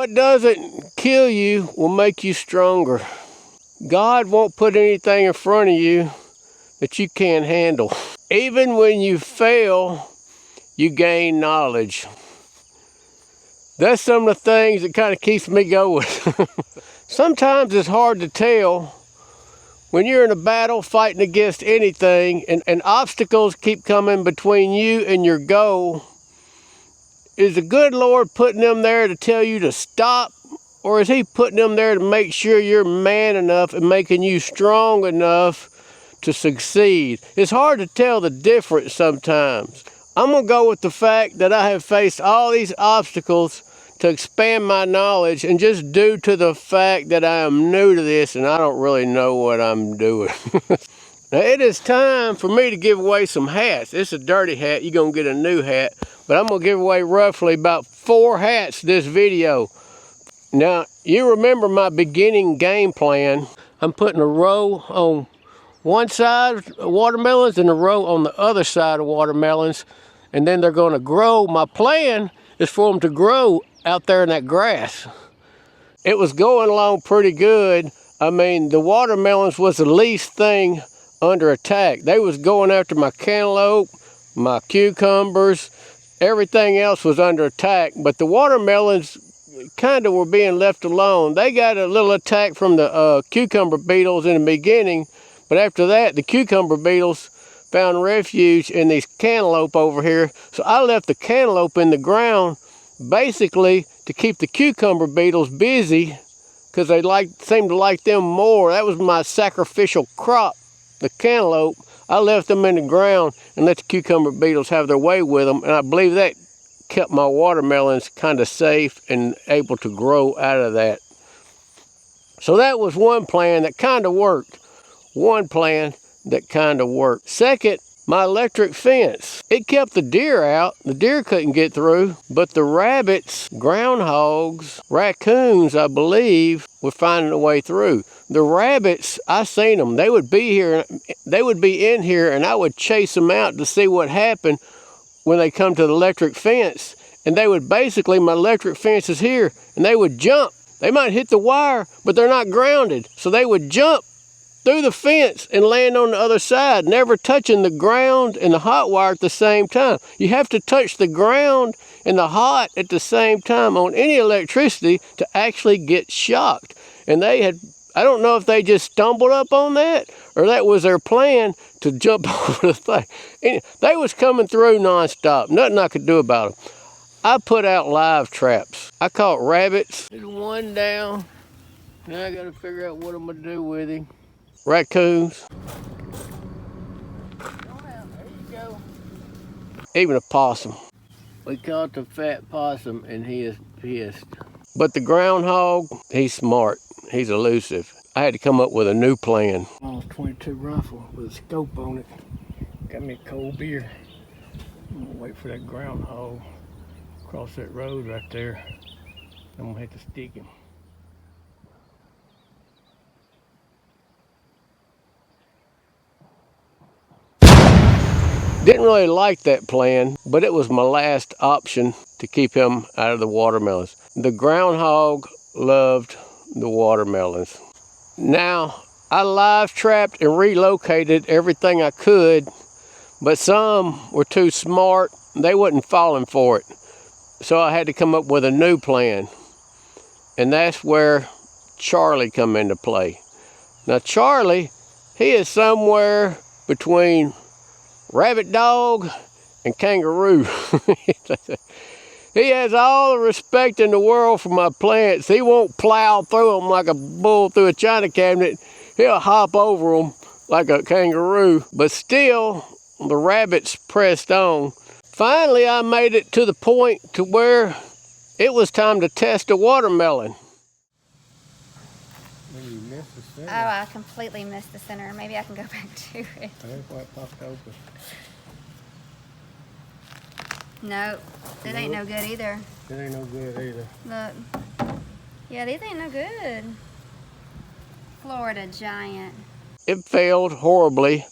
What doesn't kill you will make you stronger. God won't put anything in front of you that you can't handle. Even when you fail, you gain knowledge. That's some of the things that kind of keeps me going. Sometimes it's hard to tell when you're in a battle fighting against anything and obstacles keep coming between you and your goal. Is the good Lord putting them there to tell you to stop? Or is he putting them there to make sure you're man enough and making you strong enough to succeed? It's hard to tell the difference sometimes. I'm going to go with the fact that I have faced all these obstacles to expand my knowledge, and just due to the fact that I am new to this and I don't really know what I'm doing. Now it is time for me to give away some hats. It's a dirty hat, you're going to get a new hat, but I'm going to give away roughly about 4 hats this video. Now, you remember my beginning game plan. I'm putting a row on one side of watermelons and a row on the other side of watermelons, and then they're going to grow. My plan is for them to grow out there in that grass. It was going along pretty good. I mean, the watermelons was the least thing under attack. They was going after my cantaloupe, my cucumbers, everything else was under attack, but the watermelons kind of were being left alone. They got a little attack from the cucumber beetles in the beginning, but after that, the cucumber beetles found refuge in these cantaloupe over here. So I left the cantaloupe in the ground basically to keep the cucumber beetles busy because they seemed to like them more. That was my sacrificial crop, the cantaloupe. I left them in the ground and let the cucumber beetles have their way with them, and I believe that kept my watermelons kind of safe and able to grow out of that. So that was one plan that kind of worked. One plan that kind of worked. Second, my electric fence. It kept the deer out. The deer couldn't get through, but the rabbits, groundhogs, raccoons, I believe, were finding a way through. The rabbits, I seen them. They would be here. They would be in here, and I would chase them out to see what happened when they come to the electric fence. And they would basically, my electric fence is here, and they would jump. They might hit the wire, but they're not grounded. So they would jump through the fence and land on the other side, never touching the ground and the hot wire at the same time. You have to touch the ground and the hot at the same time on any electricity to actually get shocked. And they had, I don't know if they just stumbled up on that or that was their plan to jump over the thing. They was coming through nonstop, nothing I could do about them. I put out live traps. I caught rabbits. There's one down. Now I gotta figure out what I'm gonna do with him. Raccoons. There you go. Even a possum. We caught the fat possum and he is pissed. But the groundhog, he's smart. He's elusive. I had to come up with a new plan. Oh, 22 rifle with a scope on it. Got me a cold beer. I'm gonna wait for that groundhog across that road right there. I'm gonna have to stick him. Didn't really like that plan, but it was my last option to keep him out of the watermelons. The groundhog loved the watermelons. Now, I live trapped and relocated everything I could, but some were too smart. They wasn't falling for it. So I had to come up with a new plan. And that's where Charlie come into play. Now Charlie, he is somewhere between rabbit dog and kangaroo. He has all the respect in the world for my plants. He won't plow through them like a bull through a china cabinet. He'll hop over them like a kangaroo. But still, the rabbits pressed on. Finally, I made it to the point to where it was time to test a watermelon. You missed the center. Oh, I completely missed the center. Maybe I can go back to it. That's why it popped open. Nope, it ain't no good either. It ain't no good either. Look. Yeah, these ain't no good. Florida giant. It failed horribly.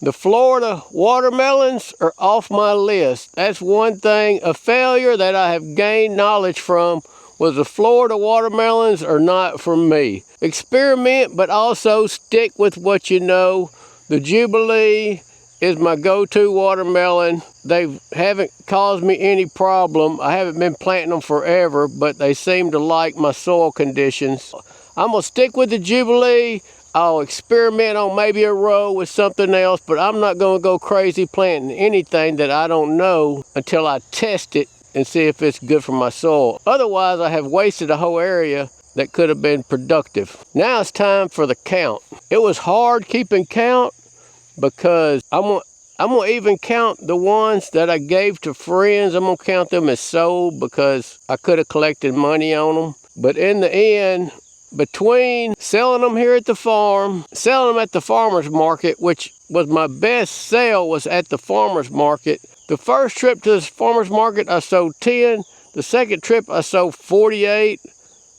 The Florida watermelons are off my list. That's one thing, a failure that I have gained knowledge from was the Florida watermelons are not for me. Experiment, but also stick with what you know. The Jubilee is my go-to watermelon. They haven't caused me any problem. I haven't been planting them forever, but they seem to like my soil conditions. I'm gonna stick with the Jubilee. I'll experiment on maybe a row with something else, but I'm not gonna go crazy planting anything that I don't know until I test it and see if it's good for my soil. Otherwise, I have wasted a whole area that could have been productive. Now it's time for the count. It was hard keeping count because I'm gonna even count the ones that I gave to friends. I'm gonna count them as sold because I could have collected money on them. But in the end, between selling them here at the farm, selling them at the farmer's market, which was my best sale, was at the farmer's market. The first trip to the farmer's market, I sold 10. The second trip, I sold 48.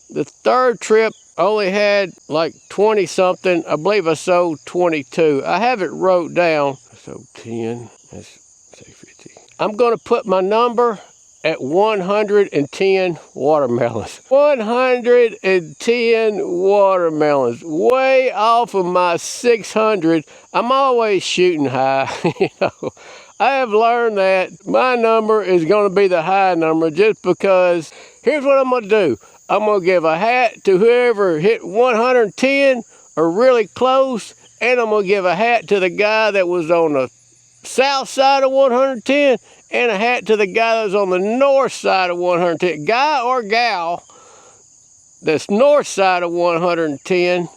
The third trip, I only had like 20 something. I believe I sold 22. I have it wrote down. I sold 10, let's say 50. I'm gonna put my number at 110 watermelons. 110 watermelons, way off of my 600. I'm always shooting high, you know. I have learned that my number is gonna be the high number just because. Here's what I'm gonna do. I'm gonna give a hat to whoever hit 110 or really close, and I'm gonna give a hat to the guy that was on the south side of 110, and a hat to the guy that was on the north side of 110. Guy or gal that's north side of 110.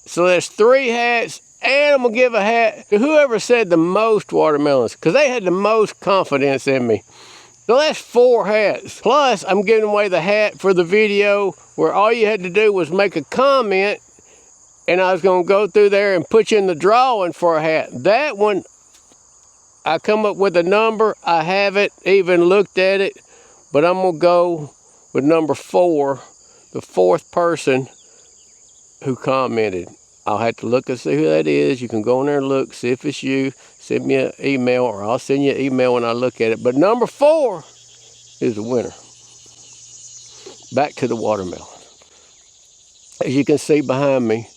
So there's 3 hats, and I'm gonna give a hat to whoever said the most watermelons, because they had the most confidence in me. So that's 4 hats. Plus, I'm giving away the hat for the video where all you had to do was make a comment, and I was gonna go through there and put you in the drawing for a hat. That one, I come up with a number. I haven't even looked at it, but I'm gonna go with number 4, the 4th person who commented. I'll have to look and see who that is. You can go in there and look, see if it's you. Send me an email, or I'll send you an email when I look at it. But number 4 is the winner. Back to the watermelon. As you can see behind me,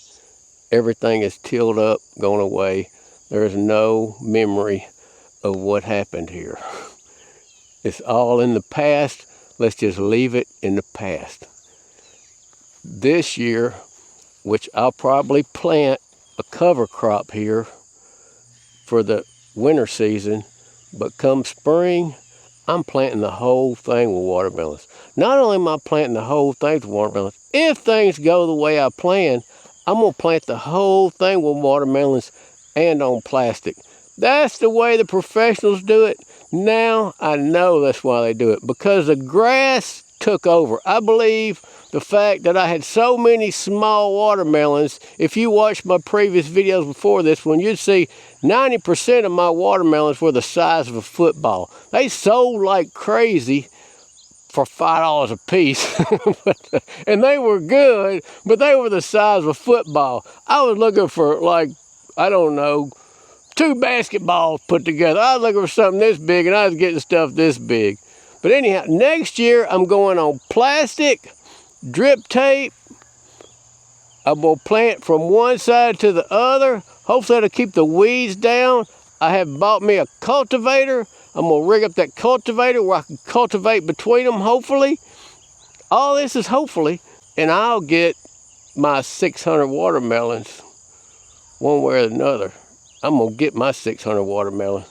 everything is tilled up, gone away. There is no memory of what happened here. It's all in the past. Let's just leave it in the past. This year, which I'll probably plant a cover crop here for the winter season, but come spring, I'm planting the whole thing with watermelons. Not only am I planting the whole thing with watermelons, if things go the way I plan, I'm gonna plant the whole thing with watermelons and on plastic. That's the way the professionals do it. Now I know that's why they do it, because the grass took over. I believe the fact that I had so many small watermelons, if you watched my previous videos before this one, you'd see 90% of my watermelons were the size of a football. They sold like crazy for $5 a piece. And they were good, but they were the size of a football. I was looking for, like, I don't know, 2 basketballs put together. I was looking for something this big, and I was getting stuff this big. But anyhow, next year I'm going on plastic, drip tape. I'm gonna plant from one side to the other. Hopefully that'll keep the weeds down. I have bought me a cultivator. I'm gonna rig up that cultivator where I can cultivate between them, hopefully. All this is hopefully, and I'll get my 600 watermelons one way or another. I'm gonna get my 600 watermelons.